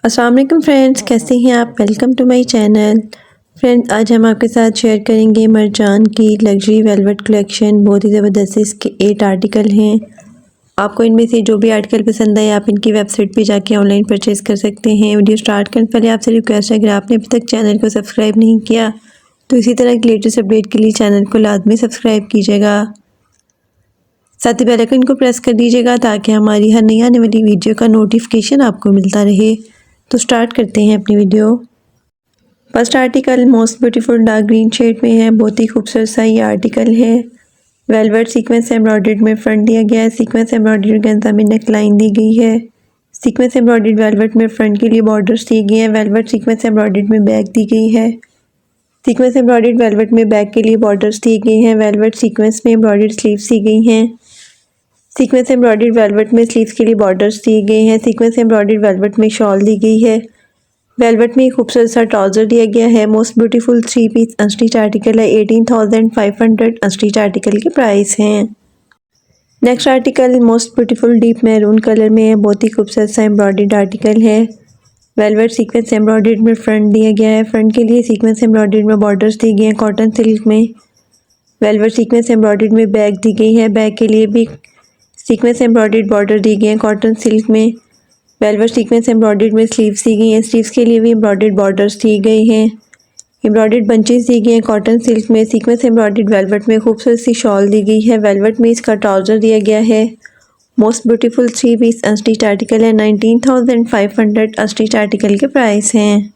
अस्सलाम वालेकुम फ्रेंड्स, कैसे हैं आप। Welcome to my channel. Friends, आज हम आपके साथ शेयर करेंगे मरजान की लग्जरी वेलवेट कलेक्शन। बहुत ही ज़बरदस्त इसके 8 आर्टिकल हैं। आपको इनमें से जो भी आर्टिकल पसंद आए आप इनकी वेबसाइट पे जाके ऑनलाइन परचेज़ कर सकते हैं। वीडियो स्टार्ट करने से पहले आपसे रिक्वेस्ट है, अगर आपने अभी तक चैनल को सब्सक्राइब नहीं किया तो इसी तरह की लेटेस्ट अपडेट के लिए चैनल को लाजमी सब्सक्राइब कीजिएगा। साथ ही बेल आइकन को प्रेस कर दीजिएगा ताकि हमारी हर नई आने वाली वीडियो का नोटिफिकेशन आपको मिलता रहे। तो स्टार्ट करते हैं अपनी video. First article most beautiful dark green shade में है। बहुत ही खूबसूरत सा ये आर्टिकल है। वेलवेट सीक्वेंस एम्ब्रॉयडर्ड में फ्रंट दिया गया है। सीक्वेंस एम्ब्रॉयडर्ड गंजा में नेक लाइन दी गई है। सीक्वेंस एम्ब्रॉयडर्ड वेलवेट में फ्रंट के लिए बॉर्डर्स दिए गए हैं। वेलवेट सीक्वेंस एम्ब्रॉयडर्ड में बैक दी गई है। सीक्वेंस एम्ब्रॉयडर्ड वेलवेट में बैक के लिए बॉर्डर्स दिए गए हैं। वेलवेट सीक्वेंस में एम्ब्रॉयडर्ड स्लीव्स दी गई हैं। सीक्वेंस एम्ब्रॉयडर्ड वेलवेट में स्लीव्स के लिए बॉर्डर्स दिए गए हैं। सीक्वेंस एम्ब्रॉयडर्ड वेलवेट में शॉल दी गई है। वेलवेट में एक खूबसूरत सा ट्राउज़र दिया गया है। Most beautiful 3 piece unstitch article है। 18,500 अनस्टिच आर्टिकल के प्राइस हैं। Next article most beautiful deep maroon colour में है। बहुत ही खूबसूरत सा एम्ब्रॉयडर्ड आर्टिकल है। वेलवेट सीक्वेंस एम्ब्रॉयडर्ड में फ्रंट दिया गया है। फ्रंट के लिए सीक्वेंस एम्ब्रॉयडर्ड में बॉर्डर्स दिए गए हैं कॉटन सिल्क में। वेलवेट सीक्वेंस एम्ब्रॉयडर्ड में बैक दी गई है। बैक के लिए भी सीक्वेंस एम्ब्रॉयडर्ड बॉर्डर दी गए हैं कॉटन सिल्क में। वेलवेट सीक्वेंस एम्ब्रॉयडर्ड में स्लीव्स दी गई हैं। स्लीव्स के लिए भी एम्ब्रॉयडर्ड बॉर्डर्स दी गई हैं। एम्ब्रॉयडर्ड बंचेस दी गई हैं कॉटन सिल्क में। सीक्वेंस एम्ब्रॉयडर्ड वेलवेट में खूबसूरत सी शॉल दी गई है। वेलवेट में इसका ट्राउज़र दिया गया है। Most beautiful 3 piece unstitch article है। 19,500 अनस्टिच आर्टिकल के प्राइस हैं।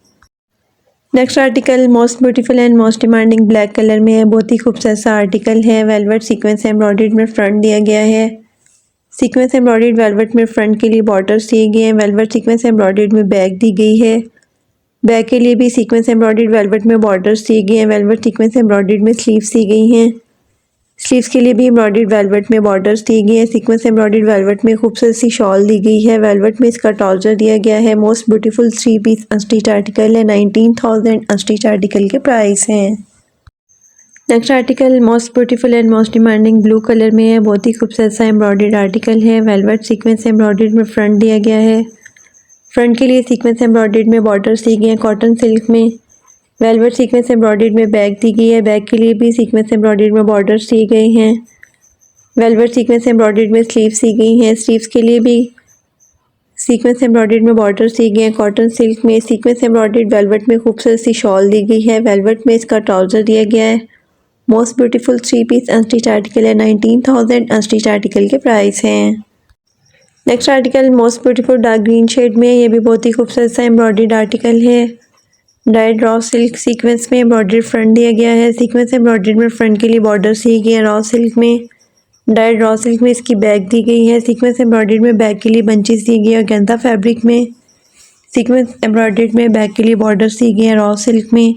Next article most beautiful and most demanding black colour में है। बहुत ही खूबसूरत सा आर्टिकल है। वेलवेट सीक्वेंस एम्ब्रॉयडर्ड में फ्रंट दिया गया है। सीक्वेंस एम्ब्रॉयडर्ड वेलवेट में फ्रंट के लिए बॉर्डर्स दिए गए हैं। वेलवेट सीक्वेंस एम्ब्रॉयडर्ड में बैक दी गई है। बैक के लिए भी सीक्वेंस एम्ब्रॉयडर्ड वेलवेट में बॉर्डर्स दिए गए हैं। वेलवेट सीक्वेंस एम्ब्रॉयडर्ड में स्लीव्स दी गई हैं। स्लीव्स के लिए भी एम्ब्रॉयडर्ड वेलवेट में बॉर्डर्स दिए गए हैं। सीक्वेंस एम्ब्रॉयडर्ड वेलवेट में खूबसूरत सी शॉल दी गई है। वेलवेट में इसका ट्राउज़र दिया गया है। Most beautiful 3 piece unstitch article है। 19,000 अनस्टिच आर्टिकल के प्राइस हैं। Next article most beautiful and most demanding blue colour में है। बहुत ही खूबसूरत सा एम्ब्रॉयडर्ड आर्टिकल है। वेलवेट सीक्वेंस एम्ब्रॉयडर्ड में फ्रंट दिया गया है। फ्रंट के लिए सीक्वेंस एम्ब्रॉयडर्ड में बॉर्डर्स दिए गए हैं कॉटन सिल्क में। वेलवेट सीक्वेंस एम्ब्रॉयडर्ड में बैक दी गई है। बैक के लिए भी सीक्वेंस एम्ब्रॉयडर्ड में बॉर्डर्स दिए गए हैं। वेलवेट सीक्वेंस एम्ब्रॉयडर्ड में स्लीव्स दी गई हैं। स्लीव्स के लिए भी सीक्वेंस एम्ब्रॉयडर्ड में बॉर्डर्स दिए गए हैं कॉटन सिल्क में। सीक्वेंस एम्ब्रॉयडर्ड वेलवेट में खूबसूरत सी शॉल दी गई है। वेलवेट में इसका ट्राउज़र दिया गया है। Most beautiful 3 piece unstitch article है। 19,000 अनस्टिच आर्टिकल के प्राइस हैं। Next article most beautiful dark green shade में। ये भी बहुत ही खूबसूरत सा एम्ब्रॉयडर्ड आर्टिकल है। डाइड रॉ सिल्क सीक्वेंस में एम्ब्रॉयडर्ड फ्रंट दिया गया है। सीक्वेंस एम्ब्रॉयडर्ड में फ्रंट के लिए बॉर्डर्स दिए गए हैं रॉ सिल्क में। डाइड रॉ सिल्क में इसकी बैक दी गई है। सीक्वेंस एम्ब्रॉयडर्ड में बैक के लिए बंचेस दी गई है ऑर्गेन्जा फैब्रिक में। सीक्वेंस एम्ब्रॉयडर्ड में बैक के लिए बॉर्डर्स दिए गए हैं रॉ सिल्क में।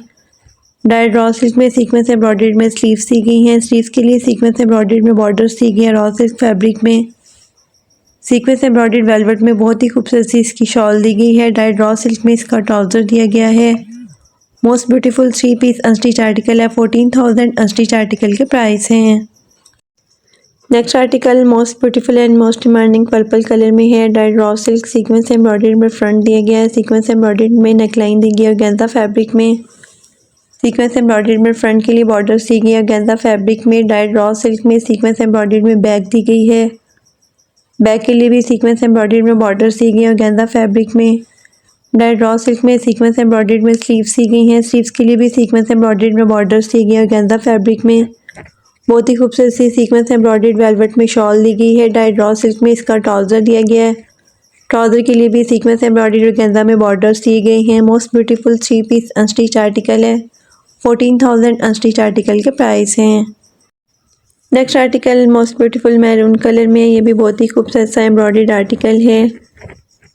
डाइड रॉ सिल्क में सीक्वेंस एम्ब्रॉयडर्ड में स्लीव्स दी गई हैं। स्लीव्स के लिए सीक्वेंस एम्ब्रॉयडर्ड में बॉर्डर्स दी गई हैं रॉ सिल्क फैब्रिक में। सीक्वेंस एम्ब्रॉयडर्ड वेलवेट में बहुत ही खूबसूरत सी इसकी शॉल दी गई है। डाइड रॉ सिल्क में इसका ट्राउज़र दिया गया है। Most beautiful 3 piece unstitch article है। 14,000 अनस्टिच आर्टिकल के प्राइस हैं। Next article most beautiful and most demanding purple colour में है। Dyed raw silk sequence embroidered में फ्रंट दिया गया है। सीक्वेंस एम्ब्रॉयडर्ड में नेकलाइन दी गई है ऑर्गेन्जा फैब्रिक में। सीक्वेंस एम्ब्रॉयडर्ड में फ्रंट के लिए बॉर्डर्स दी गई है ऑर्गेन्जा फैब्रिक में। डाइड रॉ सिल्क में सीक्वेंस एम्ब्रॉयडर्ड में बैक दी गई है। बैक के लिए भी सीक्वेंस एम्ब्रॉयडर्ड में बॉर्डर्स दी गई हैं ऑर्गेन्जा फैब्रिक में। डाइड रॉ सिल्क में सीक्वेंस एम्ब्रॉयडर्ड में स्लीव्स दी गई हैं। स्लीव्स के लिए भी सीक्वेंस एम्ब्रॉयडर्ड में बॉर्डर्स दी गई हैं ऑर्गेन्जा फैब्रिक में। बहुत ही खूबसूरत सी सीक्वेंस एम्ब्रॉयडर्ड वेलवेट में शॉल दी गई है। डाइड रॉ सिल्क में इसका ट्राउज़र दिया गया है। ट्राउज़र के लिए भी सीक्वेंस एम्ब्रॉयडर्ड ऑर्गेन्जा में बॉर्डर्स दिए गए हैं। Most beautiful 3 piece unstitch article है। 14,000 अनस्टिच आर्टिकल के प्राइस हैं। Next article most beautiful maroon colour में। ये भी बहुत ही खूबसूरत सा एम्ब्रॉयडर्ड आर्टिकल है।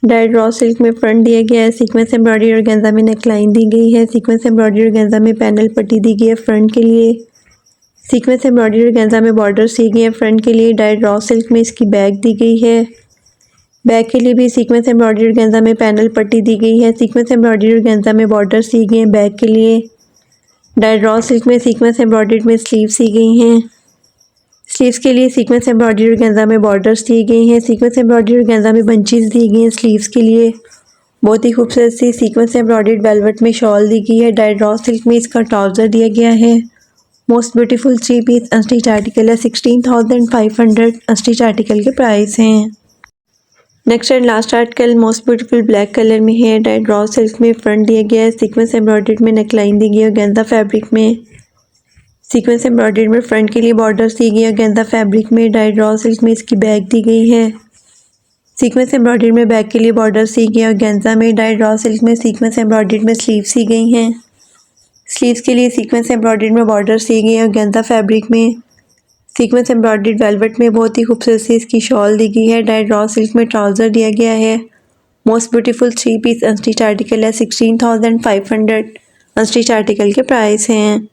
डाइड रॉ सिल्क में फ्रंट दिया गया है। सीक्वेंस एम्ब्रॉयडरी ऑर्गेन्जा में नेकलाइन दी गई है। सीक्वेंस एम्ब्रॉयडरी ऑर्गेन्जा में पैनल पट्टी दी गई है फ्रंट के लिए। सीक्वेंस एम्ब्रॉयडरी ऑर्गेन्जा में बॉर्डर्स दी गई है फ्रंट के लिए। डाइड रॉ सिल्क में इसकी बैक दी गई है। बैक के लिए भी सीक्वेंस एम्ब्रॉयडरी ऑर्गेन्जा में पैनल पट्टी दी गई है। सीक्वेंस एम्ब्रॉयडरी ऑर्गेन्जा में बॉर्डर्स दी गए हैं बैक के लिए। डाइड रॉ सिल्क में सीक्वेंस एम्ब्रॉयडर्ड में स्लीव्स दी गई हैं। स्लीव्स के लिए सीक्वेंस एम्ब्रॉयडरी ऑर्गेन्जा में बॉर्डर्स दिए गए हैं। सीक्वेंस एम्ब्रॉयडरी ऑर्गेन्जा में बंचेस दी गई हैं स्लीव्स के लिए। बहुत ही खूबसूरत सी सीक्वेंस एम्ब्रॉयडर्ड वेलवेट में शॉल दी गई है। डाइड रॉ सिल्क में इसका ट्राउज़र दिया गया है। Most beautiful 3 piece unstitch article है। 16,500 अनस्टिच आर्टिकल के प्राइस हैं। Next and last article most beautiful black colour में है। डाइड रॉ सिल्क में फ्रंट दिया गया है। सीक्वेंस एम्ब्रॉयडर्ड में नेकलाइन दी गई है। गेंदा फैब्रिक में सीक्वेंस एम्ब्रॉयडर्ड में फ्रंट के लिए बॉर्डर्स दी गई है। गेंदा फैब्रिक में डाइड रॉ सिल्क में इसकी बैक दी गई है। सीक्वेंस एम्ब्रॉयडर्ड में बैक के लिए बॉर्डर्स दी गई है। और गेंजा में डाइड रॉ सिल्क में सीक्वेंस एम्ब्रॉयडर्ड में स्लीव्स दी गई हैं। स्लीव्स के लिए सीक्वेंस एम्ब्रॉयडर्ड में बॉर्डर्स दी गई है। और गेंदा फैब्रिक में सीक्वेंस एम्ब्रॉयडर्ड वेलवेट में बहुत ही खूबसूरत सी इसकी शॉल दी गई है। डाइड रॉ सिल्क में ट्राउज़र दिया गया है। Most beautiful 3 piece unstitch article है। 16,500 अनस्टिच आर्टिकल के प्राइस हैं।